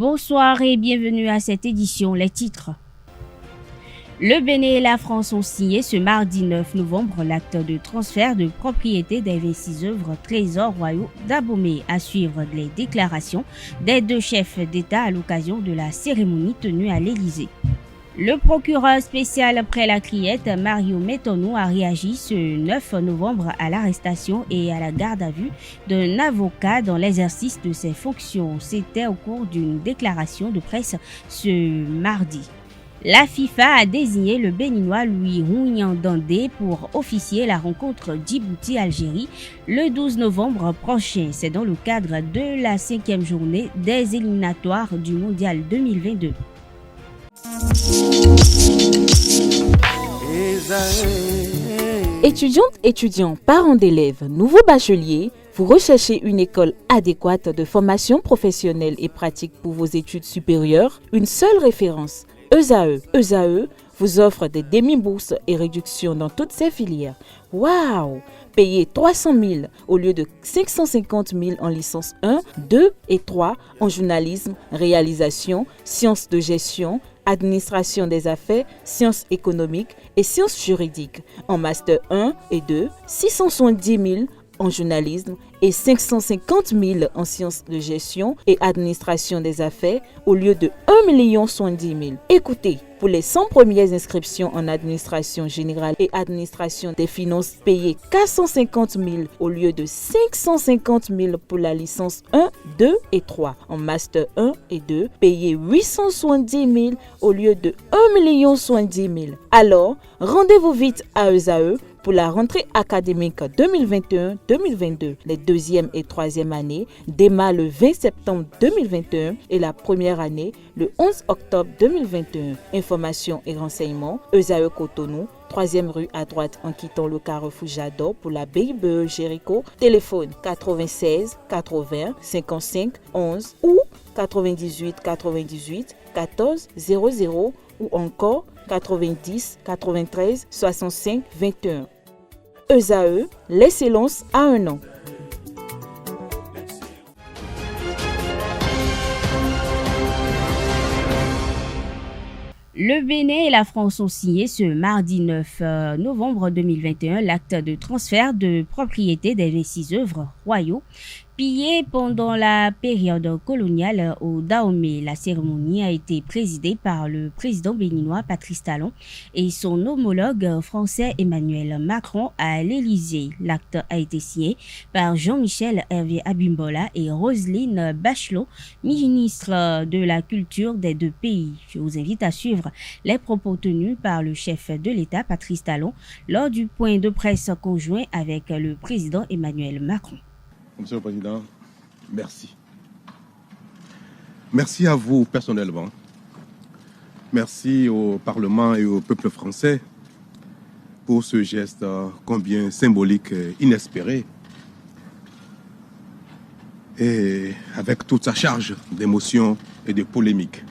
Bonsoir et bienvenue à cette édition. Les titres. Le Bénin et la France ont signé ce mardi 9 novembre l'acte de transfert de propriété des 26 œuvres trésors royaux d'Abomey. À suivre les déclarations des deux chefs d'État à l'occasion de la cérémonie tenue à l'Élysée. Le procureur spécial après la criette, Mario Metonou, a réagi ce 9 novembre à l'arrestation et à la garde à vue d'un avocat dans l'exercice de ses fonctions. C'était au cours d'une déclaration de presse ce mardi. La FIFA a désigné le Béninois Louis Rougnan-Dandé pour officier la rencontre Djibouti-Algérie le 12 novembre prochain. C'est dans le cadre de la 5e journée des éliminatoires du Mondial 2022. Étudiantes, étudiants, parents d'élèves, nouveaux bacheliers, vous recherchez une école adéquate de formation professionnelle et pratique pour vos études supérieures? Une seule référence, ESAE. ESAE vous offre des demi-bourses et réductions dans toutes ces filières. Waouh! Payez 300 000 au lieu de 550 000 en licence 1, 2 et 3 en journalisme, réalisation, sciences de gestion, administration des affaires, sciences économiques et sciences juridiques. En master 1 et 2, 670 000 en journalisme et 550 000 en sciences de gestion et administration des affaires au lieu de 1 070 000. Écoutez, pour les 100 premières inscriptions en administration générale et administration des finances, payez 450 000 au lieu de 550 000 pour la licence 1, 2 et 3. En master 1 et 2, payez 870 000 au lieu de 1 070 000. Alors, rendez-vous vite à ESAE pour la rentrée académique 2021-2022. Les deuxième et troisième années démarrent le 20 septembre 2021 et la première année le 11 octobre 2021. Informations et renseignements, ESAE Cotonou, 3e rue à droite en quittant le carrefour Jador pour la BIBE Jéricho. Téléphone 96 80 55 11 ou 98 98 14 00 ou encore 90 93 65 21. ESAE, l'excellence à un an. Le Bénin et la France ont signé ce mardi 9 novembre 2021 l'acte de transfert de propriété des 26 œuvres royaux pillées pendant la période coloniale au Dahomey. La cérémonie a été présidée par le président béninois Patrice Talon et son homologue français Emmanuel Macron à l'Élysée. L'acte a été signé par Jean-Michel Hervé Abimbola et Roselyne Bachelot, ministre de la Culture des deux pays. Je vous invite à suivre les propos tenus par le chef de l'État Patrice Talon lors du point de presse conjoint avec le président Emmanuel Macron. Monsieur le Président, merci. Merci à vous personnellement. Merci au Parlement et au peuple français pour ce geste combien symbolique et inespéré et avec toute sa charge d'émotion et de polémique.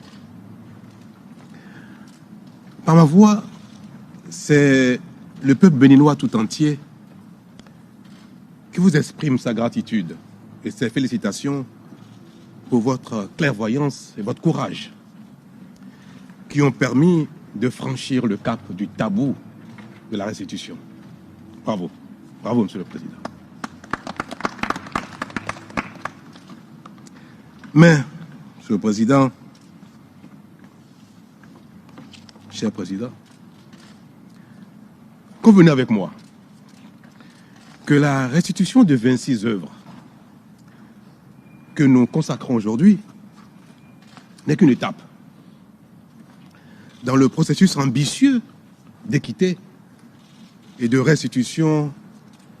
Par ma voix, c'est le peuple béninois tout entier qui vous exprime sa gratitude et ses félicitations pour votre clairvoyance et votre courage qui ont permis de franchir le cap du tabou de la restitution. Bravo. Bravo, Monsieur le Président. Mais, Monsieur le Président, cher Président, convenez avec moi que la restitution de 26 œuvres que nous consacrons aujourd'hui n'est qu'une étape dans le processus ambitieux d'équité et de restitution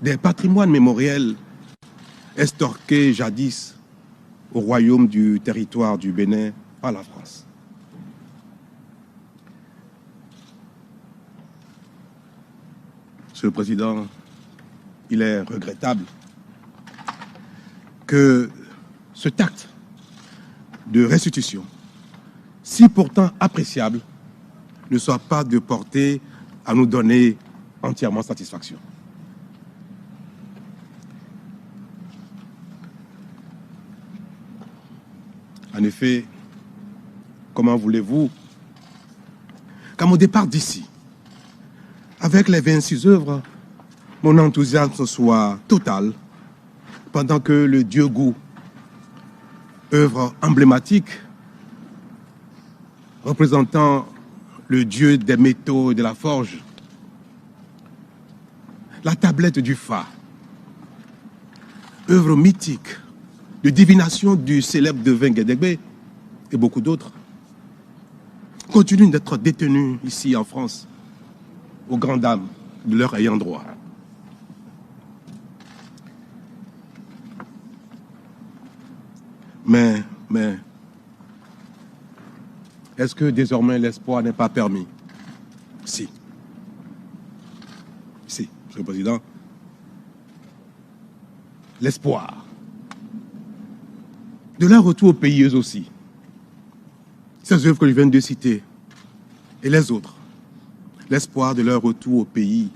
des patrimoines mémoriels estorqués jadis au royaume du territoire du Bénin par la France. Monsieur le Président, il est regrettable que cet acte de restitution, si pourtant appréciable, ne soit pas de portée à nous donner entièrement satisfaction. En effet, Comment voulez-vous qu'à mon départ d'ici, avec les 26 œuvres, mon enthousiasme soit total, pendant que le Dieu Goût, œuvre emblématique, représentant le dieu des métaux et de la forge, la tablette du Fa, œuvre mythique de divination du célèbre devin Guédégbé et beaucoup d'autres, continuent d'être détenus ici en France, aux grandes dames de leur ayant droit. Mais, est-ce que désormais l'espoir n'est pas permis? Si. Si, Monsieur le Président. L'espoir de leur retour au pays, eux aussi. Ces œuvres que je viens de citer et les autres. L'espoir de leur retour au pays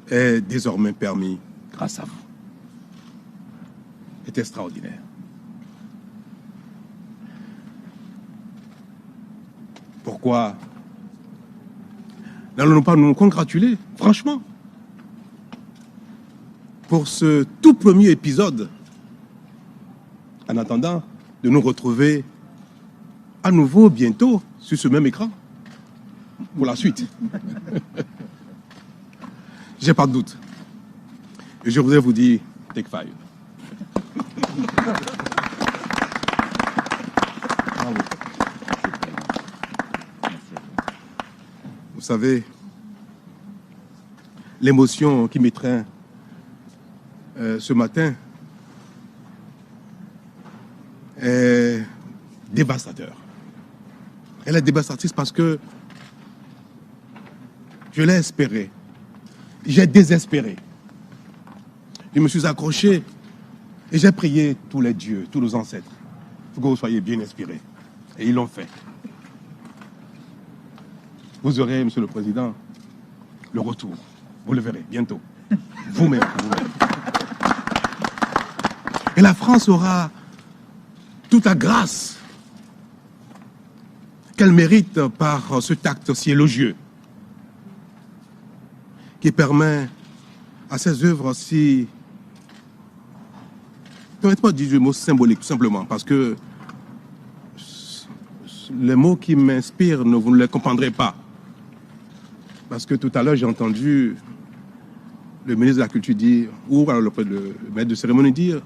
est désormais permis grâce à vous. C'est extraordinaire. Pourquoi n'allons-nous pas nous congratuler, franchement, pour ce tout premier épisode, en attendant de nous retrouver à nouveau bientôt sur ce même écran pour la suite. J'ai pas de doute. Et je voudrais vous dire, take 5. Bravo. Vous savez, l'émotion qui m'étreint ce matin est dévastateur. Elle est dévastatrice parce que je l'ai espéré. J'ai désespéré. Je me suis accroché et j'ai prié tous les dieux, tous nos ancêtres, pour que vous soyez bien inspirés. Et ils l'ont fait. Vous aurez, Monsieur le Président, le retour. Vous le verrez bientôt. Vous-même. Et la France aura toute la grâce qu'elle mérite par ce acte si élogieux qui permet à ces œuvres si... Permettez-moi de dire le mot symbolique, tout simplement, parce que les mots qui m'inspirent, vous ne les comprendrez pas. Parce que tout à l'heure, j'ai entendu le ministre de la Culture dire, ou alors le maître de cérémonie dire,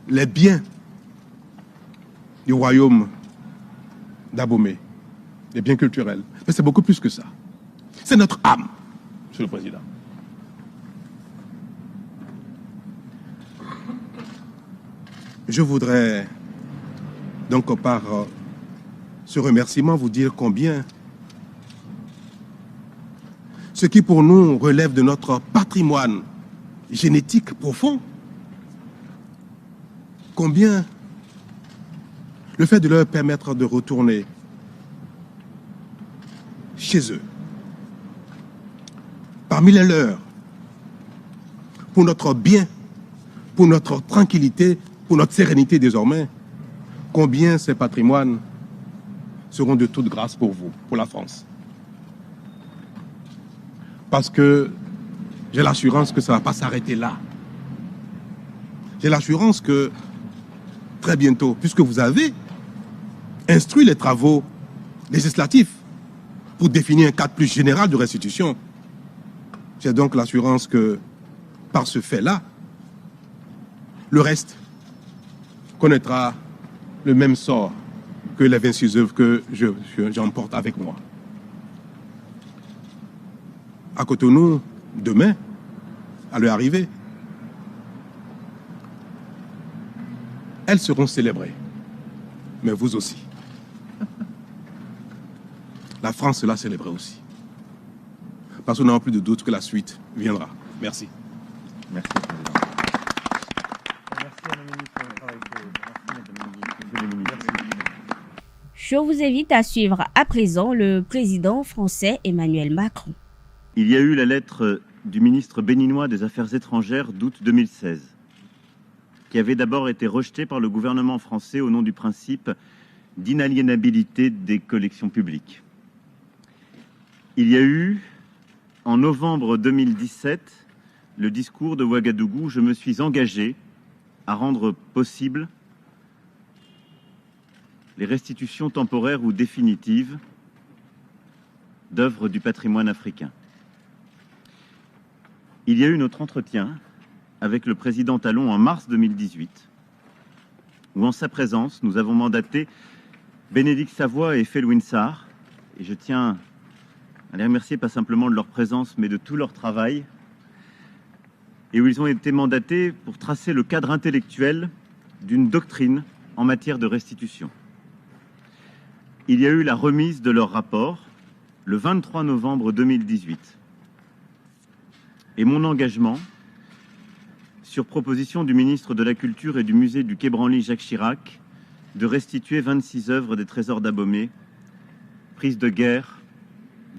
les biens du royaume d'Abomey, les biens culturels. Mais c'est beaucoup plus que ça. C'est notre âme, Monsieur le Président. Je voudrais donc par ce remerciement vous dire combien ce qui pour nous relève de notre patrimoine génétique profond, combien le fait de leur permettre de retourner chez eux, parmi les leurs, pour notre bien, pour notre tranquillité, pour notre sérénité désormais, combien ces patrimoines seront de toute grâce pour vous, pour la France. Parce que j'ai l'assurance que ça ne va pas s'arrêter là. J'ai l'assurance que très bientôt, puisque vous avez instruit les travaux législatifs pour définir un cadre plus général de restitution, j'ai donc l'assurance que par ce fait-là, le reste connaîtra le même sort que les 26 œuvres que j'emporte avec moi. À Cotonou, demain, à leur arrivée, elles seront célébrées. Mais vous aussi. La France la célébrerait aussi. Parce qu'on n'a plus de doute que la suite viendra. Merci. Merci, Président. Merci à nos ministres de travail. Je vous invite à suivre à présent le président français Emmanuel Macron. Il y a eu la lettre du ministre béninois des Affaires étrangères d'août 2016, qui avait d'abord été rejetée par le gouvernement français au nom du principe d'inaliénabilité des collections publiques. Il y a eu, en novembre 2017, le discours de Ouagadougou où je me suis engagé à rendre possible les restitutions temporaires ou définitives d'œuvres du patrimoine africain. Il y a eu notre entretien avec le président Talon en mars 2018, où en sa présence, nous avons mandaté Bénédicte Savoy et Felwine Sarr, et je tiens à les remercier pas simplement de leur présence, mais de tout leur travail, et où ils ont été mandatés pour tracer le cadre intellectuel d'une doctrine en matière de restitution. Il y a eu la remise de leur rapport le 23 novembre 2018. Et mon engagement, sur proposition du ministre de la Culture et du musée du Quai Branly Jacques Chirac, de restituer 26 œuvres des trésors d'Abomey, prises de guerre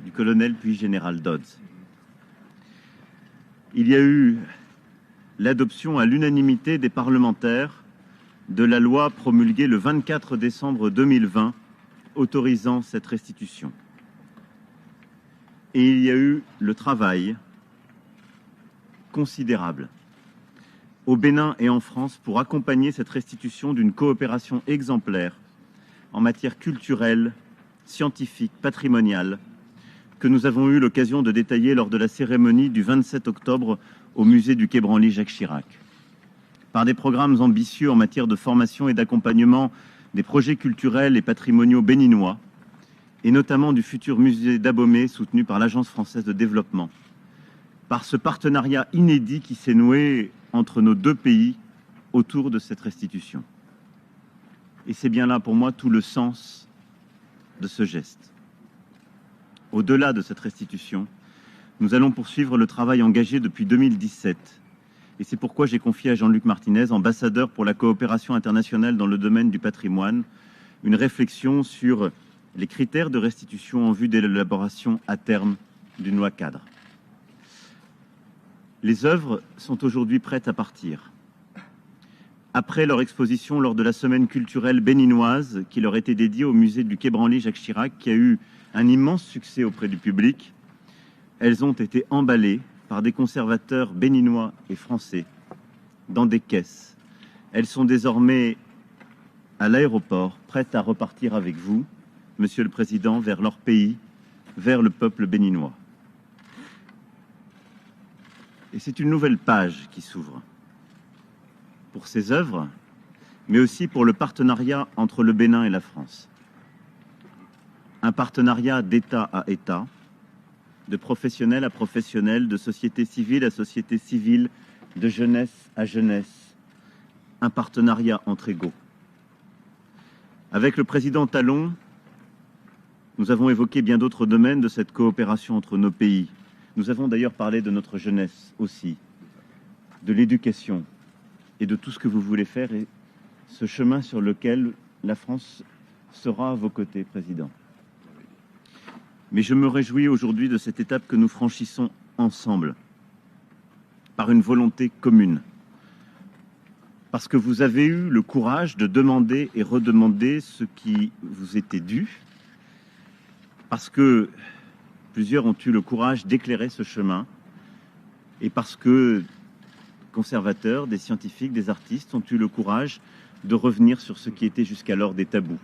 du colonel puis général Dodds. Il y a eu l'adoption à l'unanimité des parlementaires de la loi promulguée le 24 décembre 2020 autorisant cette restitution. Et il y a eu le travail considérable au Bénin et en France pour accompagner cette restitution d'une coopération exemplaire en matière culturelle, scientifique, patrimoniale, que nous avons eu l'occasion de détailler lors de la cérémonie du 27 octobre au musée du Quai Branly Jacques Chirac. Par des programmes ambitieux en matière de formation et d'accompagnement des projets culturels et patrimoniaux béninois, et notamment du futur musée d'Abomey soutenu par l'Agence française de développement, par ce partenariat inédit qui s'est noué entre nos deux pays autour de cette restitution. Et c'est bien là pour moi tout le sens de ce geste. Au-delà de cette restitution, nous allons poursuivre le travail engagé depuis 2017. Et c'est pourquoi j'ai confié à Jean-Luc Martinez, ambassadeur pour la coopération internationale dans le domaine du patrimoine, une réflexion sur les critères de restitution en vue de l'élaboration à terme d'une loi cadre. Les œuvres sont aujourd'hui prêtes à partir. Après leur exposition lors de la semaine culturelle béninoise qui leur était dédiée au musée du Quai Branly Jacques Chirac, qui a eu un immense succès auprès du public, elles ont été emballées par des conservateurs béninois et français dans des caisses. Elles sont désormais à l'aéroport, prêtes à repartir avec vous, Monsieur le Président, vers leur pays, vers le peuple béninois. Et c'est une nouvelle page qui s'ouvre pour ces œuvres, mais aussi pour le partenariat entre le Bénin et la France. Un partenariat d'État à État, de professionnel à professionnel, de société civile à société civile, de jeunesse à jeunesse. Un partenariat entre égaux. Avec le président Talon, nous avons évoqué bien d'autres domaines de cette coopération entre nos pays. Nous avons d'ailleurs parlé de notre jeunesse aussi, de l'éducation et de tout ce que vous voulez faire et ce chemin sur lequel la France sera à vos côtés, Président. Mais je me réjouis aujourd'hui de cette étape que nous franchissons ensemble, par une volonté commune. Parce que vous avez eu le courage de demander et redemander ce qui vous était dû, parce que plusieurs ont eu le courage d'éclairer ce chemin, et parce que conservateurs, des scientifiques, des artistes ont eu le courage de revenir sur ce qui était jusqu'alors des tabous.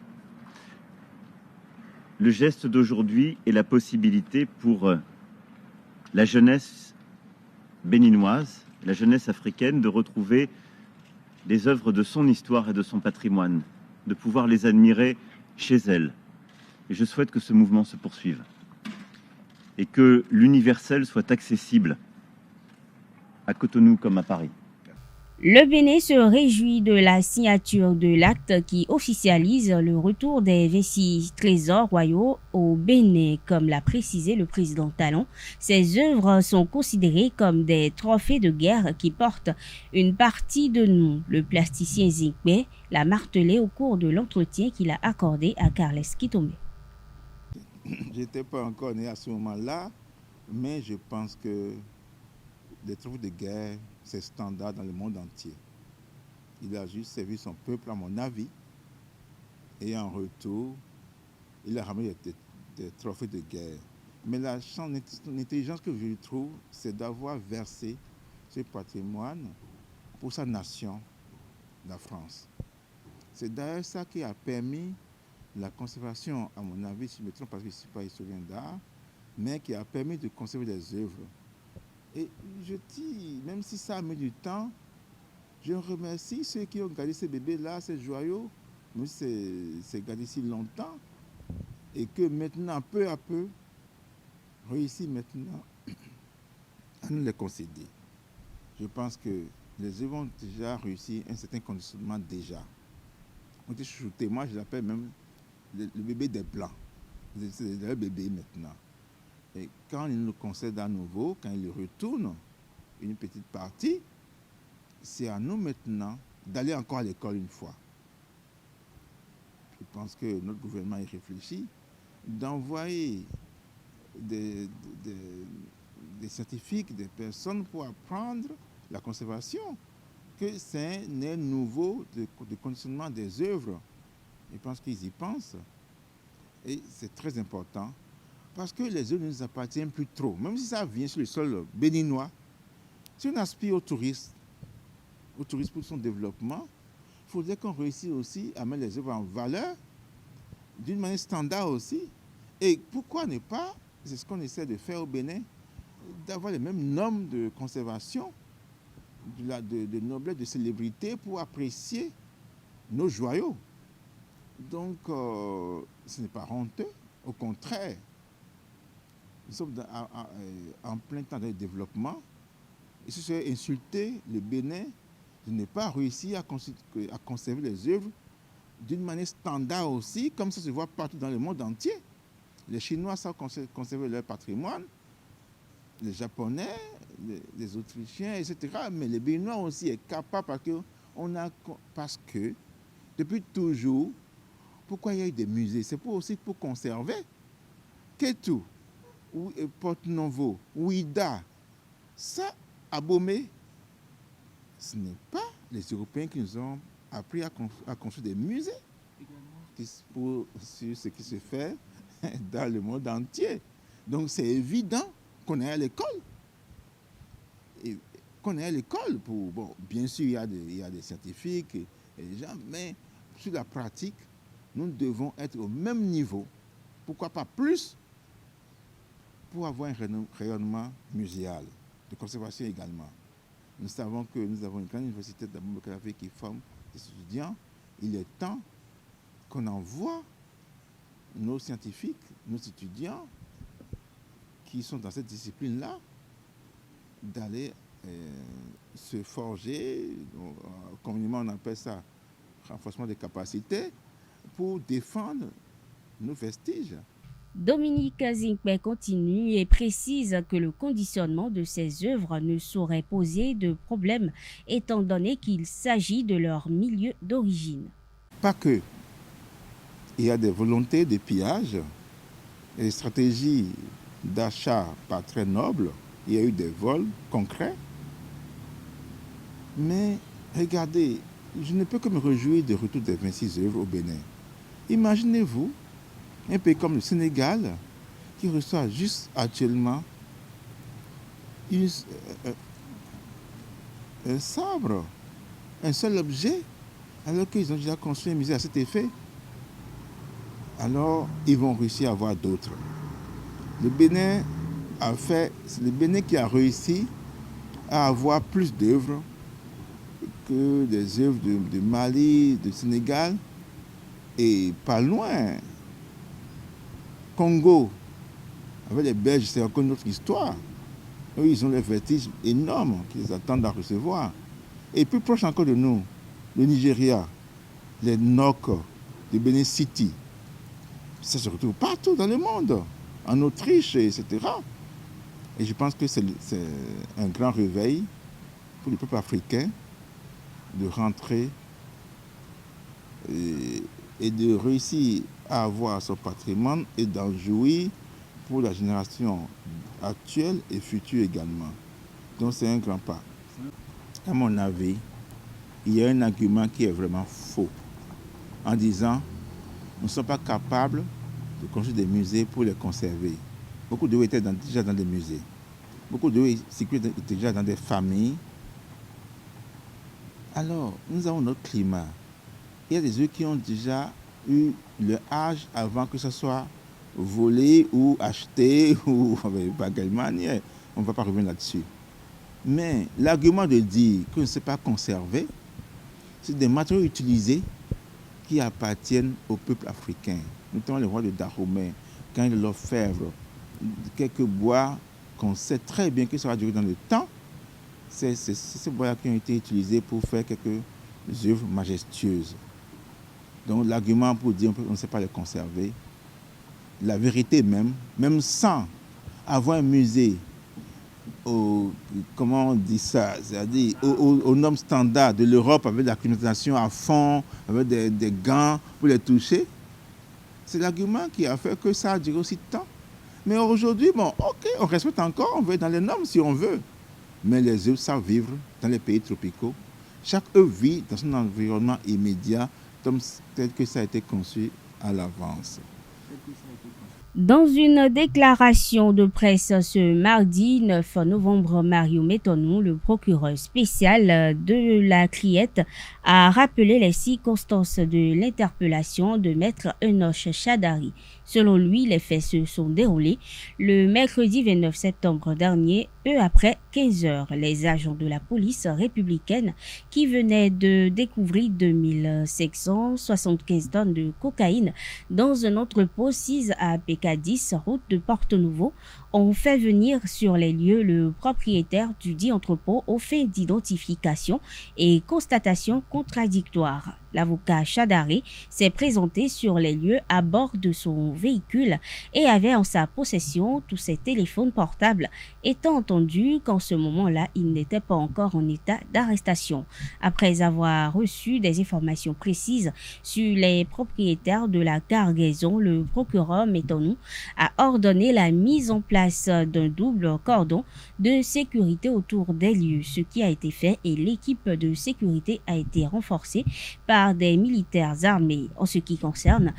Le geste d'aujourd'hui est la possibilité pour la jeunesse béninoise, la jeunesse africaine, de retrouver des œuvres de son histoire et de son patrimoine, de pouvoir les admirer chez elle. Et je souhaite que ce mouvement se poursuive et que l'universel soit accessible à Cotonou comme à Paris. Le Bénin se réjouit de la signature de l'acte qui officialise le retour des 26 trésors royaux au Bénin, comme l'a précisé le président Talon. Ces œuvres sont considérées comme des trophées de guerre qui portent une partie de nous. Le plasticien Zikbe l'a martelé au cours de l'entretien qu'il a accordé à Carles Kitome. Je n'étais pas encore né à ce moment-là, mais je pense que les trophées de guerre, c'est standard dans le monde entier. Il a juste servi son peuple, à mon avis. Et en retour, il a ramené des trophées de guerre. Mais son intelligence que je trouve, c'est d'avoir versé ce patrimoine pour sa nation, la France. C'est d'ailleurs ça qui a permis la conservation, à mon avis, si je me trompe parce que je ne suis pas historien d'art, mais qui a permis de conserver des œuvres. Et je dis, même si ça a mis du temps, je remercie ceux qui ont gardé ces bébés-là, ces joyaux, mais c'est gardé si longtemps, et que maintenant, peu à peu, réussit maintenant à nous les concéder. Je pense que les œuvres ont déjà réussi un certain conditionnement déjà. On était chouchoutés. Moi, je l'appelle même le bébé des Blancs. C'est le bébé maintenant. Et quand ils nous concèdent à nouveau, quand ils retournent une petite partie, c'est à nous maintenant d'aller encore à l'école une fois. Je pense que notre gouvernement y réfléchit, d'envoyer des scientifiques, des personnes pour apprendre la conservation, que c'est un air nouveau de conditionnement des œuvres. Je pense qu'ils y pensent. Et c'est très important parce que les œuvres ne nous appartiennent plus trop. Même si ça vient sur le sol béninois, si on aspire au tourisme pour son développement, il faudrait qu'on réussisse aussi à mettre les œuvres en valeur d'une manière standard aussi. Et pourquoi ne pas, c'est ce qu'on essaie de faire au Bénin, d'avoir les mêmes normes de conservation, de noblesse, de célébrité pour apprécier nos joyaux. Donc, ce n'est pas honteux, au contraire. Nous sommes en plein temps de développement. Et ce serait insulter le Bénin de ne pas réussir à conserver les œuvres d'une manière standard aussi, comme ça se voit partout dans le monde entier. Les Chinois savent conserver leur patrimoine, les Japonais, les Autrichiens, etc. Mais les Béninois aussi est capable parce que depuis toujours, pourquoi il y a eu des musées? C'est aussi pour conserver. Kétou, ou Porte-Novo, Ouida, ça, Abomey, ce n'est pas les Européens qui nous ont appris à construire des musées sur ce qui se fait dans le monde entier. Donc c'est évident qu'on est à l'école. Et qu'on est à l'école pour... Bon, bien sûr, il y a des scientifiques et des gens, mais sur la pratique, nous devons être au même niveau, pourquoi pas plus, pour avoir un rayonnement muséal, de conservation également. Nous savons que nous avons une grande université d'Abomey qui forme des étudiants. Il est temps qu'on envoie nos scientifiques, nos étudiants qui sont dans cette discipline-là, d'aller se forger, communément on appelle ça renforcement des capacités, pour défendre nos vestiges. Dominique Zinkpe continue et précise que le conditionnement de ces œuvres ne saurait poser de problème étant donné qu'il s'agit de leur milieu d'origine. Pas que. Il y a des volontés de pillage et des stratégies d'achat pas très nobles. Il y a eu des vols concrets. Mais regardez, je ne peux que me réjouir du retour des 26 œuvres au Bénin. Imaginez-vous un pays comme le Sénégal qui reçoit juste actuellement un sabre, un seul objet, alors qu'ils ont déjà construit un musée à cet effet. Alors, ils vont réussir à avoir d'autres. Le Bénin c'est le Bénin qui a réussi à avoir plus d'œuvres que des œuvres de Mali, de Sénégal, et pas loin. Congo, avec les Belges, c'est encore une autre histoire. Eux, ils ont les vertiges énormes qu'ils attendent à recevoir. Et plus proche encore de nous, le Nigeria, les NOC de Benin City, ça se retrouve partout dans le monde, en Autriche, etc. Et je pense que c'est un grand réveil pour le peuple africain de rentrer et de réussir à avoir son patrimoine et d'en jouir pour la génération actuelle et future également. Donc c'est un grand pas. À mon avis, il y a un argument qui est vraiment faux en disant nous ne sommes pas capables de construire des musées pour les conserver. Beaucoup d'eux étaient déjà dans des musées. Beaucoup d'eux étaient déjà dans des familles. Alors, nous avons notre climat. Il y a des œufs qui ont déjà eu leur âge avant que ce soit volé ou acheté ou avec quelle manière. On ne va pas revenir là-dessus. Mais l'argument de dire que ne sait pas conserver, c'est des matériaux utilisés qui appartiennent au peuple africain, notamment les rois de Dahomey, quand ils leur fèvre, quelques bois qu'on sait très bien que ça va durer dans le temps. C'est ces bois qui ont été utilisés pour faire quelques œuvres majestueuses. Donc l'argument pour dire qu'on ne sait pas les conserver, la vérité même sans avoir un musée, comment on dit ça, c'est-à-dire aux normes standards de l'Europe avec la climatisation à fond, avec des gants pour les toucher, c'est l'argument qui a fait que ça a duré aussi de temps. Mais aujourd'hui, bon, ok, on respecte encore, on veut être dans les normes si on veut. Mais les œufs savent vivre dans les pays tropicaux. Chaque œuf vit dans son environnement immédiat, tel que ça a été conçu à l'avance. Dans une déclaration de presse ce mardi 9 novembre, Mario Metonou, le procureur spécial de la Criette, a rappelé les circonstances de l'interpellation de maître Enoch Chadari. Selon lui, les faits se sont déroulés le mercredi 29 septembre dernier, peu après 15 heures. Les agents de la police républicaine qui venaient de découvrir 2575 tonnes de cocaïne dans un entrepôt 6 à PK10, route de Porte-Nouveau, ont fait venir sur les lieux le propriétaire du dit entrepôt aux fins d'identification et constatation contradictoire. L'avocat Chadari s'est présenté sur les lieux à bord de son véhicule et avait en sa possession tous ses téléphones portables, étant entendu qu'en ce moment-là, il n'était pas encore en état d'arrestation. Après avoir reçu des informations précises sur les propriétaires de la cargaison, le procureur Metonou a ordonné la mise en place d'un double cordon de sécurité autour des lieux, ce qui a été fait et l'équipe de sécurité a été renforcée par des militaires armés. En ce qui concerne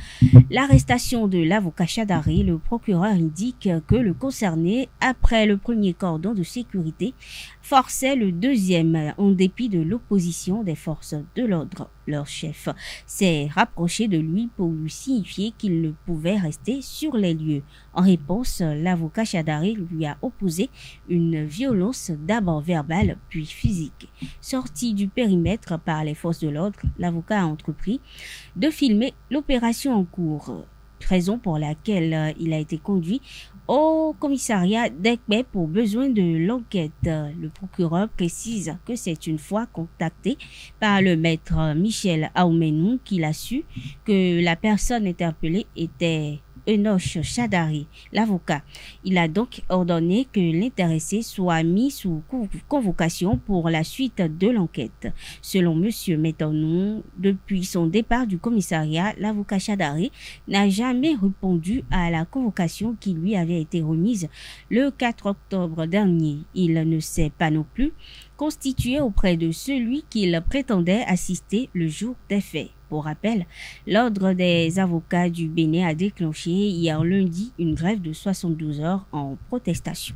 l'arrestation de l'avocat Chadari, le procureur indique que le concerné, après le premier cordon de sécurité, forçait le deuxième en dépit de l'opposition des forces de l'ordre. Leur chef s'est rapproché de lui pour lui signifier qu'il ne pouvait rester sur les lieux. En réponse, l'avocat Chadari lui a opposé une violence d'abord verbale puis physique. Sorti du périmètre par les forces de l'ordre, l'avocat a entrepris de filmer l'opération en cours, raison pour laquelle il a été conduit au commissariat d'Ekbé pour besoin de l'enquête. Le procureur précise que c'est une fois contacté par le maître Michel Aoumenou qu'il a su que la personne interpellée était Enoch Chadari, l'avocat. Il a donc ordonné que l'intéressé soit mis sous convocation pour la suite de l'enquête. Selon M. Metonou, depuis son départ du commissariat, l'avocat Chadari n'a jamais répondu à la convocation qui lui avait été remise le 4 octobre dernier. Il ne s'est pas non plus constitué auprès de celui qu'il prétendait assister le jour des faits. Pour rappel, l'Ordre des avocats du Bénin a déclenché hier lundi une grève de 72 heures en protestation.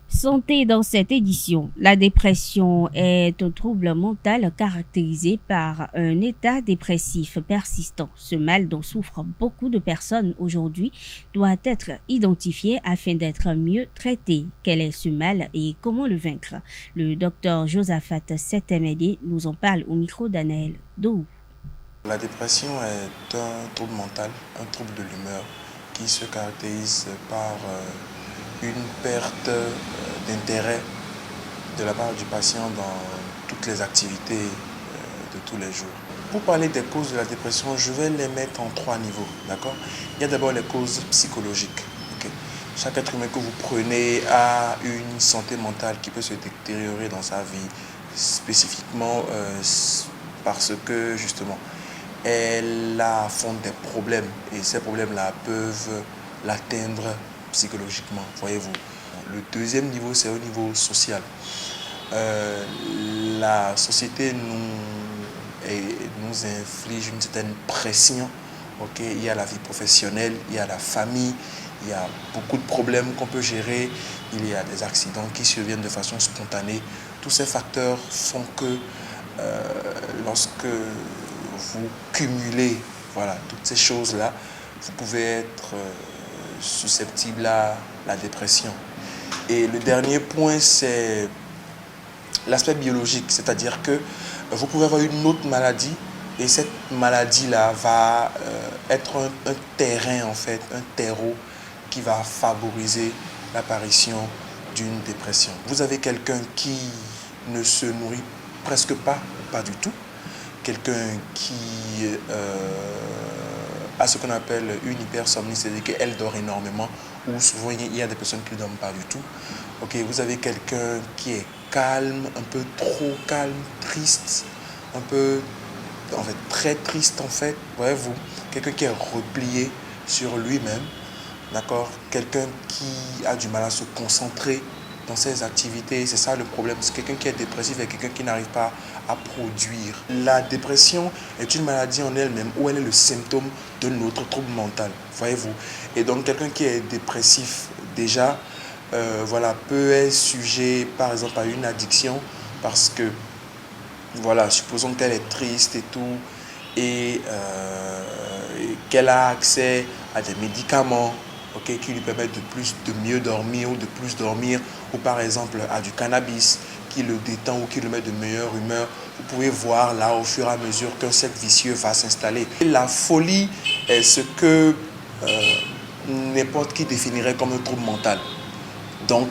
Santé dans cette édition. La dépression est un trouble mental caractérisé par un état dépressif persistant. Ce mal dont souffrent beaucoup de personnes aujourd'hui doit être identifié afin d'être mieux traité. Quel est ce mal et comment le vaincre? Le docteur Josaphat Setemede nous en parle au micro d'Anaël Dou. La dépression est un trouble mental, un trouble de l'humeur qui se caractérise par une perte d'intérêt de la part du patient dans toutes les activités de tous les jours. Pour parler des causes de la dépression, je vais les mettre en 3 niveaux, d'accord? Il y a d'abord les causes psychologiques. Okay? Chaque être humain que vous prenez a une santé mentale qui peut se détériorer dans sa vie, spécifiquement parce que justement, elle affronte des problèmes et ces problèmes-là peuvent l'atteindre psychologiquement, voyez-vous. Le deuxième niveau, c'est au niveau social. La société nous inflige une certaine pression Ok, il y a la vie professionnelle, il y a la famille, il y a beaucoup de problèmes qu'on peut gérer, il y a des accidents qui surviennent de façon spontanée. Tous ces facteurs font que lorsque vous cumulez voilà, toutes ces choses-là, vous pouvez être susceptible à la dépression. Et le dernier point, c'est l'aspect biologique, c'est-à-dire que vous pouvez avoir une autre maladie et cette maladie-là va être un terrain, en fait, un terreau qui va favoriser l'apparition d'une dépression. Vous avez quelqu'un qui ne se nourrit presque pas, pas du tout, quelqu'un qui a ce qu'on appelle une hypersomnie, c'est-à-dire qu'elle dort énormément, ou souvent il y a des personnes qui ne dorment pas du tout. Ok, vous avez quelqu'un qui est calme, un peu trop calme, triste, un peu, en fait, très triste en fait, voyez-vous, quelqu'un qui est replié sur lui-même, d'accord, quelqu'un qui a du mal à se concentrer dans ses activités, c'est ça le problème, c'est quelqu'un qui est dépressif et quelqu'un qui n'arrive pas à produire. La dépression est une maladie en elle-même où elle est le symptôme de notre trouble mental, voyez-vous. Et donc quelqu'un qui est dépressif déjà, voilà, peut être sujet par exemple à une addiction parce que, voilà, supposons qu'elle est triste et tout, et qu'elle a accès à des médicaments, okay, qui lui permettent de mieux dormir ou de plus dormir, ou par exemple à du cannabis qui le détend ou qui le met de meilleure humeur. Vous pouvez voir là au fur et à mesure qu'un cercle vicieux va s'installer. La folie est ce que n'importe qui définirait comme un trouble mental. Donc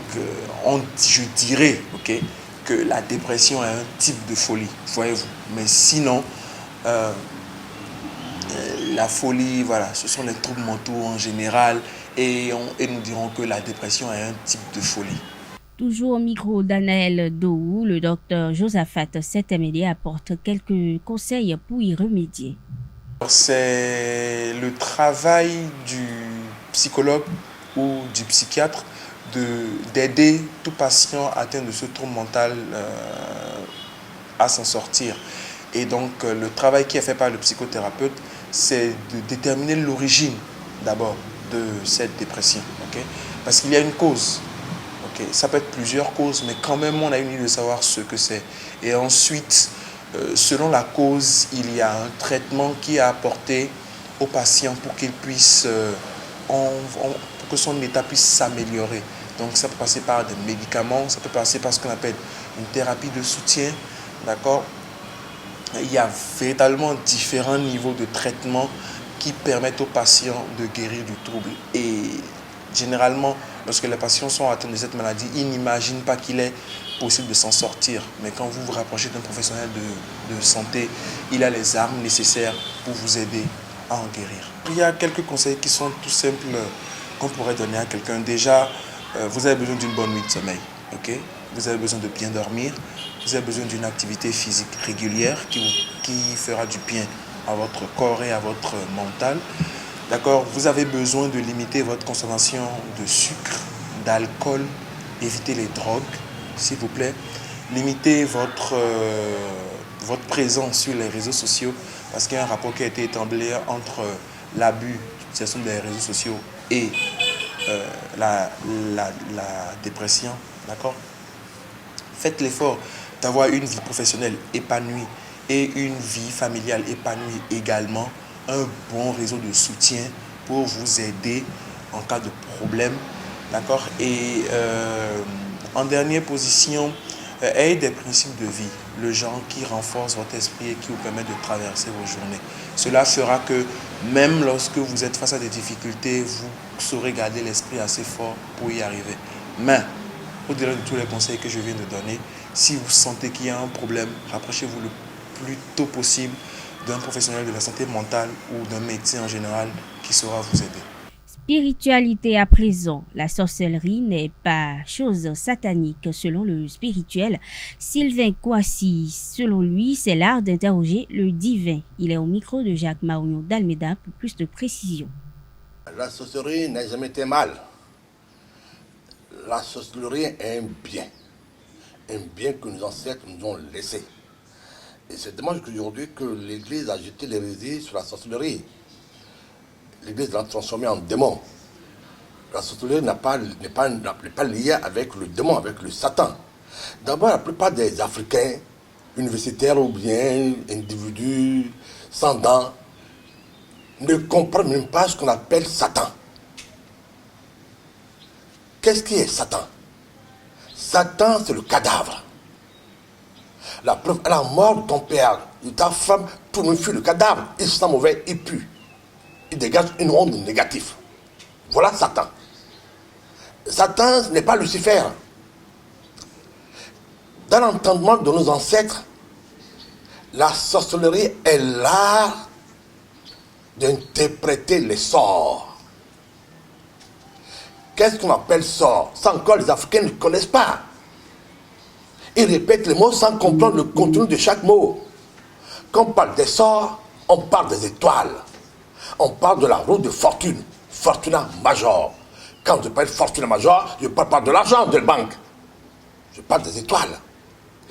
je dirais, okay, que la dépression est un type de folie, voyez-vous. Mais sinon, la folie, voilà, ce sont les troubles mentaux en général, et nous dirons que la dépression est un type de folie. Toujours au micro d'Anaël Dohou, le docteur Josaphat Setemele apporte quelques conseils pour y remédier. C'est le travail du psychologue ou du psychiatre d'aider tout patient atteint de ce trouble mental à s'en sortir. Et donc le travail qui est fait par le psychothérapeute, c'est de déterminer l'origine d'abord de cette dépression, okay? Parce qu'il y a une cause. Okay? Ça peut être plusieurs causes, mais quand même on a une idée de savoir ce que c'est. Et ensuite, selon la cause, il y a un traitement qui est apporté au patient pour qu'il puisse, pour que son état puisse s'améliorer. Donc ça peut passer par des médicaments, ça peut passer par ce qu'on appelle une thérapie de soutien, d'accord? Il y a véritablement différents niveaux de traitement qui permettent aux patients de guérir du trouble. Et généralement, lorsque les patients sont atteints de cette maladie, ils n'imaginent pas qu'il est possible de s'en sortir. Mais quand vous vous rapprochez d'un professionnel de santé, il a les armes nécessaires pour vous aider à en guérir. Il y a quelques conseils qui sont tout simples qu'on pourrait donner à quelqu'un. Déjà, vous avez besoin d'une bonne nuit de sommeil. Okay? Vous avez besoin de bien dormir. Vous avez besoin d'une activité physique régulière qui fera du bien à votre corps et à votre mental. D'accord? Vous avez besoin de limiter votre consommation de sucre, d'alcool, éviter les drogues, s'il vous plaît. Limitez votre présence sur les réseaux sociaux parce qu'il y a un rapport qui a été établi entre l'abus d'utilisation des réseaux sociaux et la dépression. D'accord? Faites l'effort d'avoir une vie professionnelle épanouie et une vie familiale épanouie également. Un bon réseau de soutien pour vous aider en cas de problème. D'accord? Et en dernière position, ayez des principes de vie, le genre qui renforce votre esprit et qui vous permet de traverser vos journées. Cela fera que même lorsque vous êtes face à des difficultés, vous saurez garder l'esprit assez fort pour y arriver. Mais au-delà de tous les conseils que je viens de donner, si vous sentez qu'il y a un problème, rapprochez-vous le plus tôt possible d'un professionnel de la santé mentale ou d'un médecin en général qui saura vous aider. Spiritualité à présent. La sorcellerie n'est pas chose satanique selon le spirituel Sylvain Kouassi. Selon lui, c'est l'art d'interroger le divin. Il est au micro de Jacques Marion d'Almeida pour plus de précision. La sorcellerie n'a jamais été mal. La sorcellerie est un bien que nos ancêtres nous ont laissé. Et c'est dommage qu'aujourd'hui que l'Église a jeté l'hérésie sur la sorcellerie. l'Église l'a transformé en démon. La sorcellerie n'est pas liée avec le démon, avec le Satan. D'abord, la plupart des Africains, universitaires ou bien individus sans dents, ne comprennent même pas ce qu'on appelle Satan. Qu'est-ce qui est Satan? Satan, c'est le cadavre. La preuve, à la mort de ton père, de ta femme, tout le monde fuit le cadavre. Il sent mauvais, il pue. Il dégage une onde négative. Voilà Satan. Satan n'est pas Lucifer. Dans l'entendement de nos ancêtres, la sorcellerie est l'art d'interpréter les sorts. Qu'est-ce qu'on appelle sort? Ça encore, les Africains ne connaissent pas. Ils répètent les mots sans comprendre le contenu de chaque mot. Quand on parle des sorts, on parle des étoiles. On parle de la roue de fortune, Fortuna Major. Quand je parle de Fortuna Major, je ne parle pas de l'argent de la banque. Je parle des étoiles.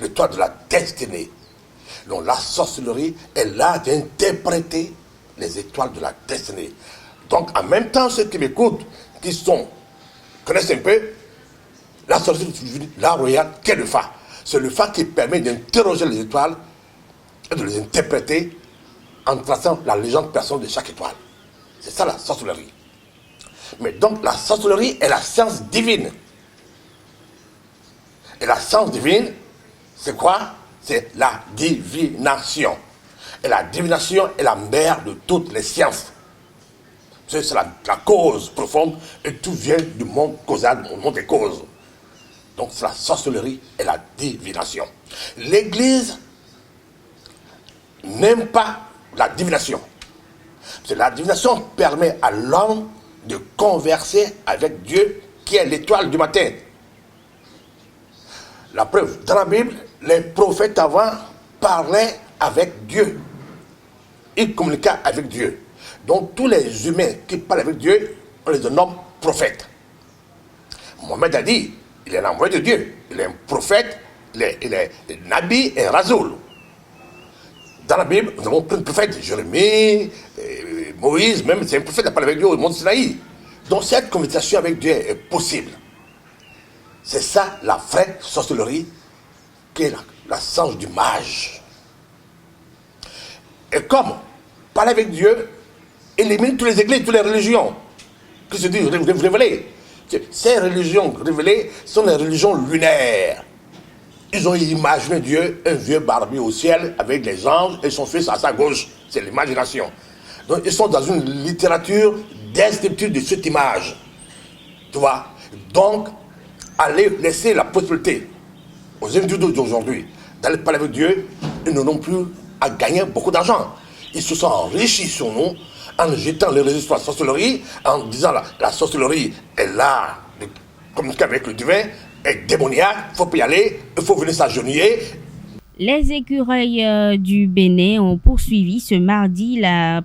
L'étoile de la destinée. Donc la sorcellerie est là d'interpréter les étoiles de la destinée. Donc en même temps, ceux qui m'écoutent, qui connaissent un peu, la sorcellerie, l'art royal, qu'est le Fa? C'est le Fa qui permet d'interroger les étoiles et de les interpréter en traçant la légende personnelle de chaque étoile. C'est ça la sorcellerie. Mais donc la sorcellerie est la science divine. Et la science divine, c'est quoi? C'est la divination. Et la divination est la mère de toutes les sciences. C'est la cause profonde et tout vient du monde causal, du monde des causes. Donc c'est la sorcellerie et la divination. L'Église n'aime pas la divination. Parce que la divination permet à l'homme de converser avec Dieu qui est l'étoile du matin. La preuve, dans la Bible, les prophètes avant parlaient avec Dieu. Ils communiquaient avec Dieu. Donc tous les humains qui parlent avec Dieu, on les nomme prophètes. Mohamed a dit, il est l'envoyé de Dieu. Il est un prophète, il est Nabi et Rasoul. Dans la Bible, nous avons plein de prophètes, Jérémie, Moïse, même c'est un prophète qui parle avec Dieu au mont Sinaï. Donc cette communication avec Dieu est possible. C'est ça la vraie sorcellerie, qui est la science du mage. Et comme parler avec Dieu élimine toutes les églises, toutes les religions qui se disent révélées. Ces religions révélées sont des religions lunaires. Ils ont imaginé Dieu, un vieux barbu au ciel avec les anges et son fils à sa gauche. C'est l'imagination. Donc ils sont dans une littérature descriptive de cette image. Tu vois? Donc, allez laisser la possibilité aux individus d'aujourd'hui d'aller parler avec Dieu, ils n'ont plus à gagner beaucoup d'argent. Ils se sont enrichis sur nous en jetant les résultats de la sorcellerie, en disant la sorcellerie est là de communiquer avec le divin, est démoniaque, il ne faut pas y aller, il faut venir s'agenouiller. Les écureuils du Bénin ont poursuivi ce mardi la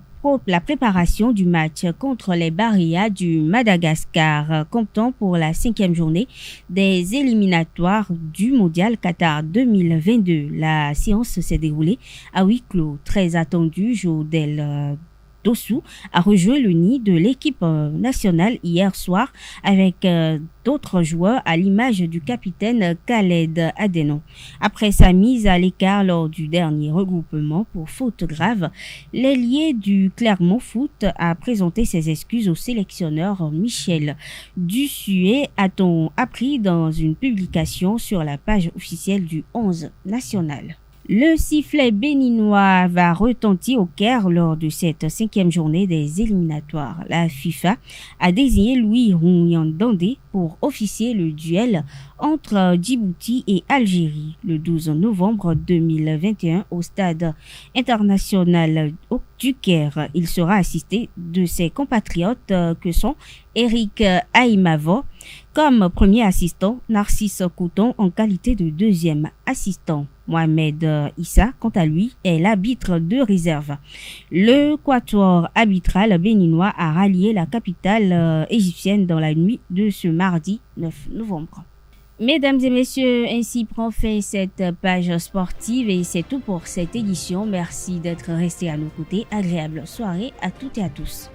préparation du match contre les Baria du Madagascar, comptant pour la 5e journée des éliminatoires du Mondial Qatar 2022. La séance s'est déroulée à huis clos. Très attendu, Jodel Dossou a rejoint le nid de l'équipe nationale hier soir avec d'autres joueurs à l'image du capitaine Khaled Adenon. Après sa mise à l'écart lors du dernier regroupement pour faute grave, l'ailier du Clermont Foot a présenté ses excuses au sélectionneur Michel Dussuet, a-t-on appris dans une publication sur la page officielle du 11 national. Le sifflet béninois va retentir au Caire lors de cette 5e journée des éliminatoires. La FIFA a désigné Louis Rouyandandé pour officier le duel entre Djibouti et Algérie le 12 novembre 2021 au stade international du Caire. Il sera assisté de ses compatriotes que sont Eric Aimavo comme premier assistant, Narcisse Couton en qualité de deuxième assistant. Mohamed Issa, quant à lui, est l'arbitre de réserve. Le quatuor arbitral béninois a rallié la capitale égyptienne dans la nuit de ce mardi 9 novembre. Mesdames et messieurs, ainsi prend fin cette page sportive et c'est tout pour cette édition. Merci d'être restés à nos côtés. Agréable soirée à toutes et à tous.